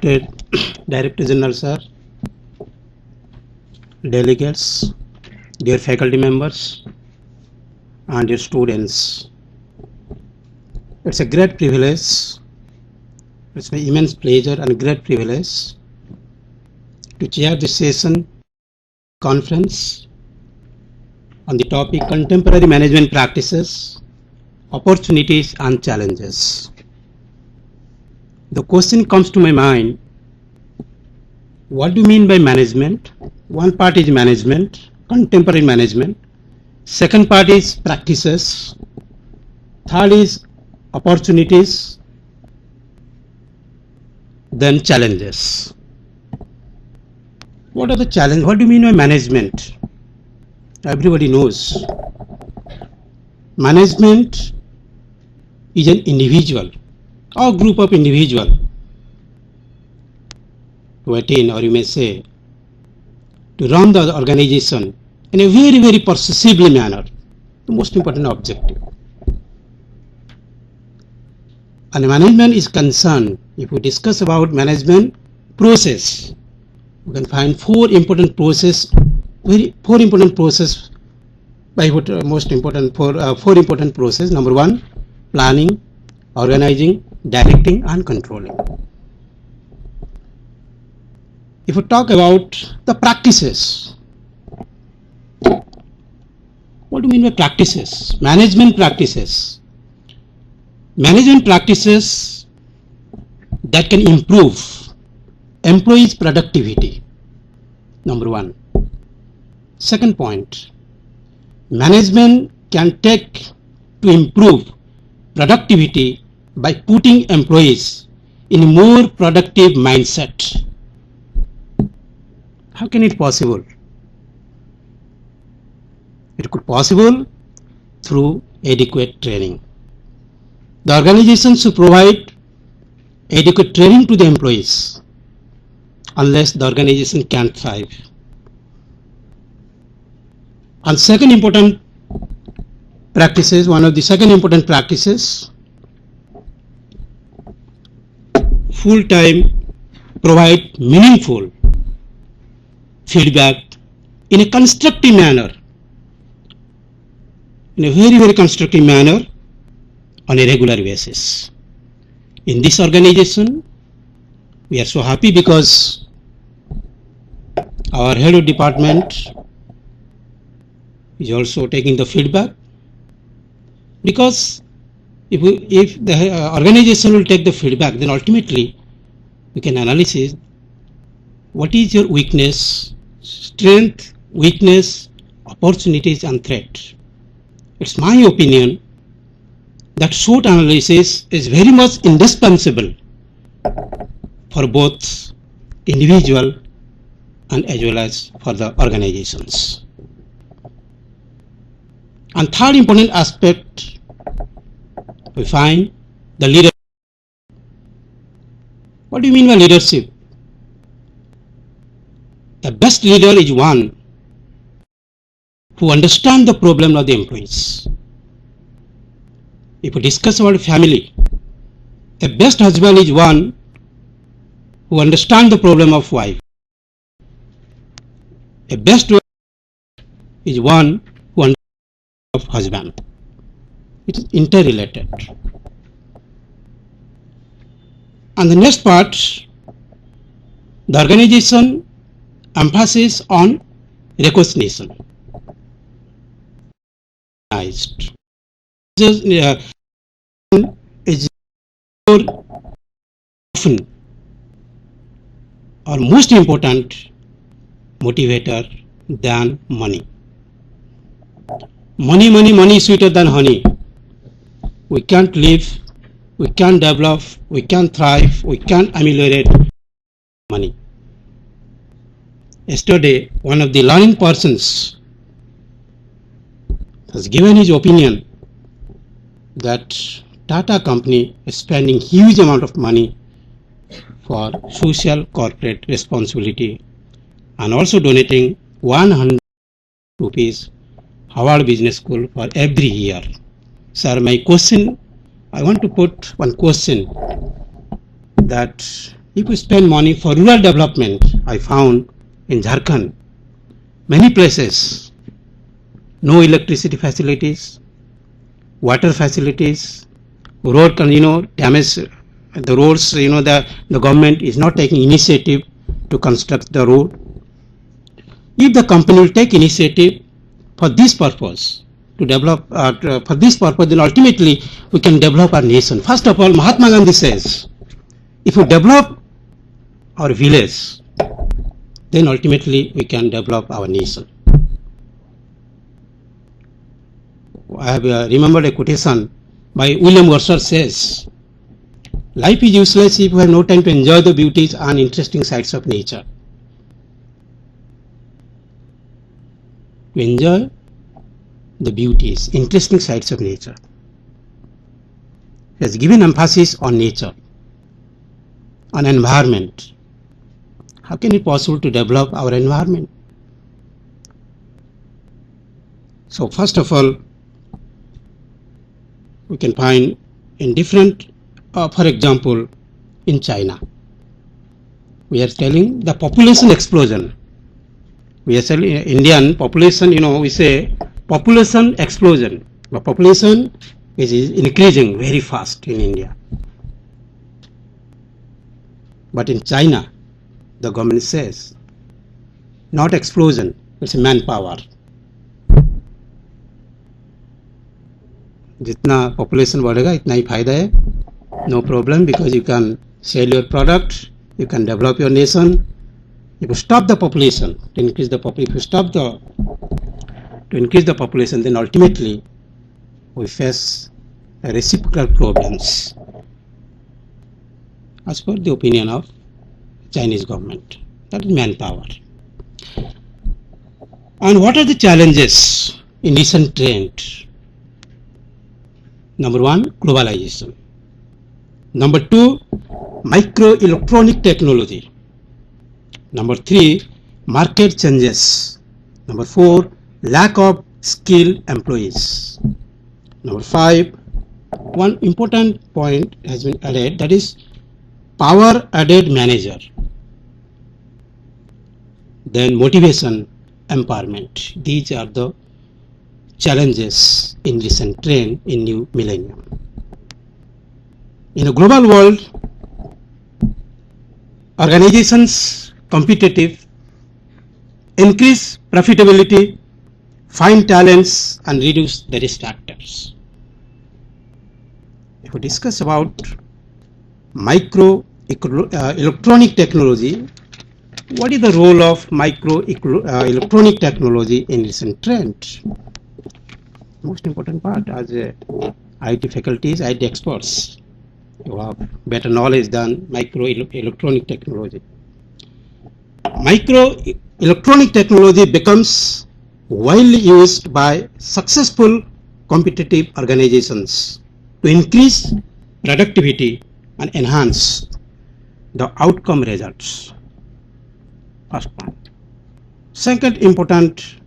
Director General Sir, delegates, dear faculty members, and dear students. It's a great privilege, it's my immense pleasure and great privilege to chair this session conference on the topic Contemporary Management Practices, Opportunities and Challenges. The question comes to my mind, what do you mean by management? One part is management, contemporary management. Second part is practices. Third is opportunities. Then challenges. What are the challenges? What do you mean by management? Everybody knows. Management is an individual or group of individuals to attain, or you may say, to run the organization in a very, very perceivable manner, the most important objective. And management is concerned, if we discuss about management process, we can find four important processes by most important four important processes. Number one, planning, organizing, directing and controlling. If we talk about the practices, what do you mean by practices? Management practices. Management practices that can improve employees' productivity. Number one. Second point, management can take to improve productivity by putting employees in a more productive mindset. How can it possible? It could possible through adequate training. The organization should provide adequate training to the employees, unless the organization can't thrive. And second important practices, one of the second important practices, full-time provide meaningful feedback in a constructive manner, in a very, very constructive manner on a regular basis. In this organization, we are so happy because our head of department is also taking the feedback, because if the organization will take the feedback, then ultimately we can analyze what is your weakness, strength, weakness, opportunities and threat. It's my opinion that short analysis is very much indispensable for both individual and as well as for the organizations. And third important aspect, we find the leadership. What do you mean by leadership? The best leader is one who understands the problem of the employees. If we discuss about family, the best husband is one who understands the problem of wife. A best wife is one who understands the problem of husband. It is interrelated. And the next part, the organization emphasis on recognition. Is more often or most important motivator than money. Money is sweeter than honey. We can't live, we can't develop, we can't thrive, we can't ameliorate money. Yesterday, one of the learning persons has given his opinion that Tata company is spending huge amount of money for social corporate responsibility and also donating 100 rupees Harvard Business School for every year. Sir, my question, I want to put one question, that if we spend money for rural development, I found in Jharkhand, many places, no electricity facilities, water facilities, road, damage, the roads, the government is not taking initiative to construct the road. If the company will take initiative for this purpose, to develop, for this purpose, then ultimately we can develop our nation. First of all, Mahatma Gandhi says, if we develop our village, then ultimately we can develop our nation. I have remembered a quotation by William Wordsworth says, life is useless if we have no time to enjoy the beauties and interesting sights of nature. To enjoy the beauties, interesting sights of nature. He has given emphasis on nature, on environment. How can it be possible to develop our environment? So first of all, we can find in different, for example, in China, we are telling the population explosion. We are telling Indian population, we say population explosion. The population is increasing very fast in India. But in China, the government says, not explosion, it's manpower. जितना population बढ़ेगा इतना ही फायदा है. No problem, because you can sell your product, you can develop your nation. If you stop the population, to increase the population, if you stop to increase the population, then ultimately we face reciprocal problems, as per the opinion of Chinese government. That is manpower. And what are the challenges in recent trend? Number one, globalization. Number two, microelectronic technology. Number three, market changes. Number four, lack of skilled employees. Number five, one important point has been added, that is power added manager. Then motivation, empowerment. These are the challenges in recent trend in new millennium. In a global world, organizations competitive, increase profitability, find talents and reduce the risk factors. If we discuss about electronic technology, what is the role of electronic technology in recent trend? Most important part, as IT faculties, IT experts, you have better knowledge than electronic technology. Electronic technology becomes widely used by successful competitive organizations to increase productivity and enhance the outcome results. First point. Second important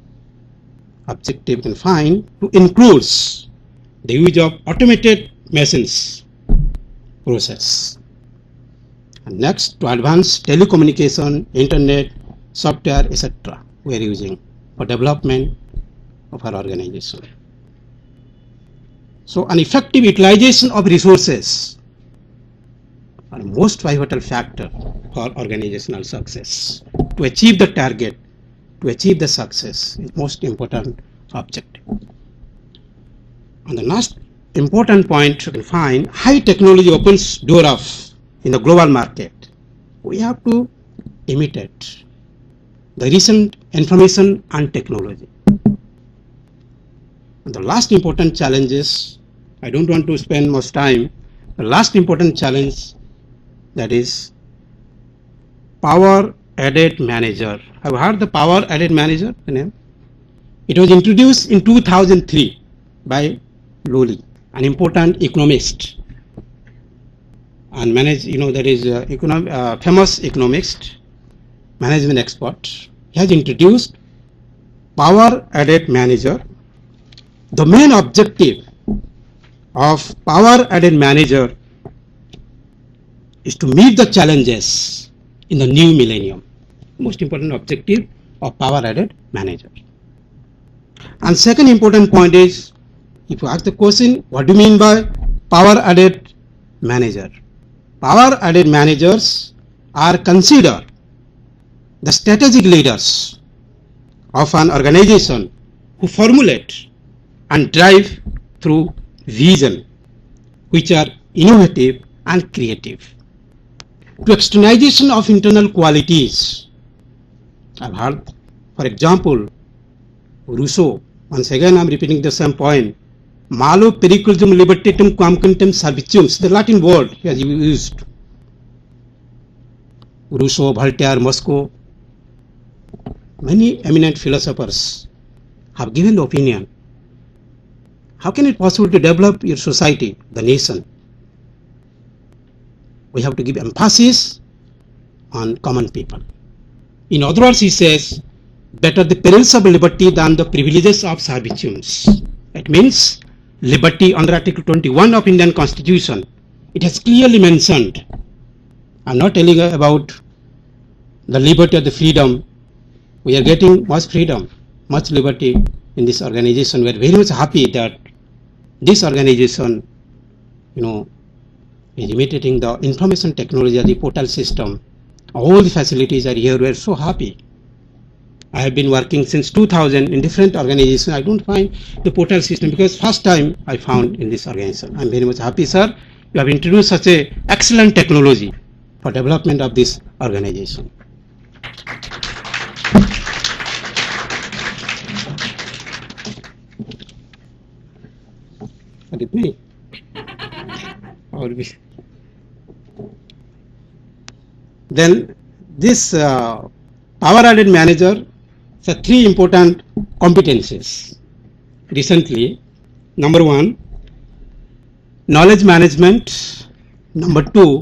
objective you can find to includes the use of automated machines process. And next, to advance telecommunication, internet, software, etc. we are using for development of our organization. So an effective utilization of resources are most pivotal factor for organizational success. To achieve the target, to achieve the success is most important objective. And the last important point you can find, high technology opens door of in the global market. We have to imitate the recent information and technology. And the last important challenge is, I don't want to spend much time, the last important challenge, that is power added manager. Have you heard the power added manager, the name? It was introduced in 2003 by Lowry, an important economist and that is famous economist, management expert. He has introduced power added manager. The main objective of power added manager is to meet the challenges in the new millennium. Most important objective of power added manager. And second important point is, if you ask the question, what do you mean by power added manager? Power added managers are considered the strategic leaders of an organization who formulate and drive through vision, which are innovative and creative. To externalization of internal qualities, I've heard, for example, Rousseau, once again I'm repeating the same point, malo periculum libertatum quam contem servitium, the Latin word he has used. Rousseau, Voltaire, Moscow, many eminent philosophers have given the opinion. How can it possible to develop your society, the nation? We have to give emphasis on common people. In other words, he says, better the perils of liberty than the privileges of servitude. It means liberty under Article 21 of Indian Constitution. It has clearly mentioned. I'm not telling you about the liberty or the freedom. We are getting much freedom, much liberty in this organization. We are very much happy that this organization, is imitating the information technology, the portal system. All the facilities are here. We are so happy. I have been working since 2000 in different organizations. I don't find the portal system because first time I found in this organization. I'm very much happy, sir. You have introduced such a excellent technology for development of this organization. With me? Then this power added manager, so three important competencies recently. Number one, knowledge management. Number two,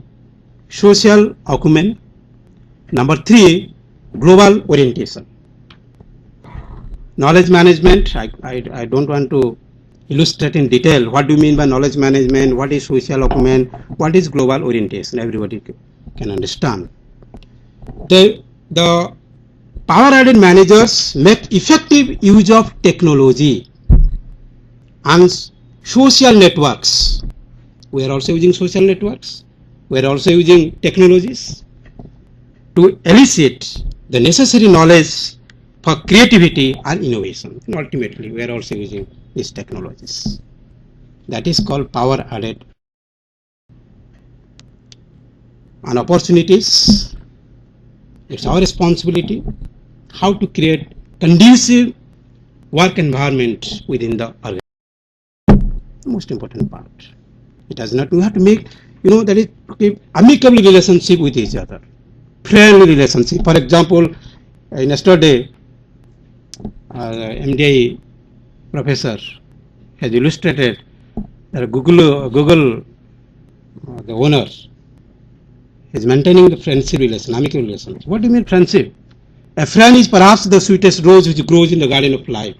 social acumen. Number three, global orientation. Knowledge management, I don't want to illustrate in detail what do you mean by knowledge management, what is social acumen, what is global orientation. Everybody can understand. The power added managers make effective use of technology and social networks. We are also using social networks. We are also using technologies to elicit the necessary knowledge for creativity and innovation. And ultimately, we are also using these technologies. That is called power added. And opportunities, it's our responsibility how to create conducive work environment within the organization. The most important part. It does not, we have to make, that is amicable relationship with each other, friendly relationship. For example, yesterday, MDI professor has illustrated that Google, the owner, is maintaining the friendship relation, amicable relation. What do you mean friendship? A friend is perhaps the sweetest rose which grows in the garden of life.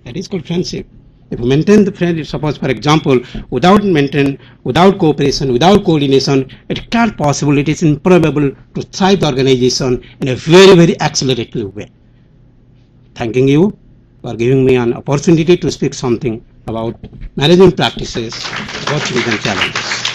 That is called friendship. If you maintain the friendship, suppose for example, without cooperation, without coordination, it can't possible, it is improbable to thrive the organization in a very, very accelerated way. Thanking you for giving me an opportunity to speak something about management practices, opportunities and challenges.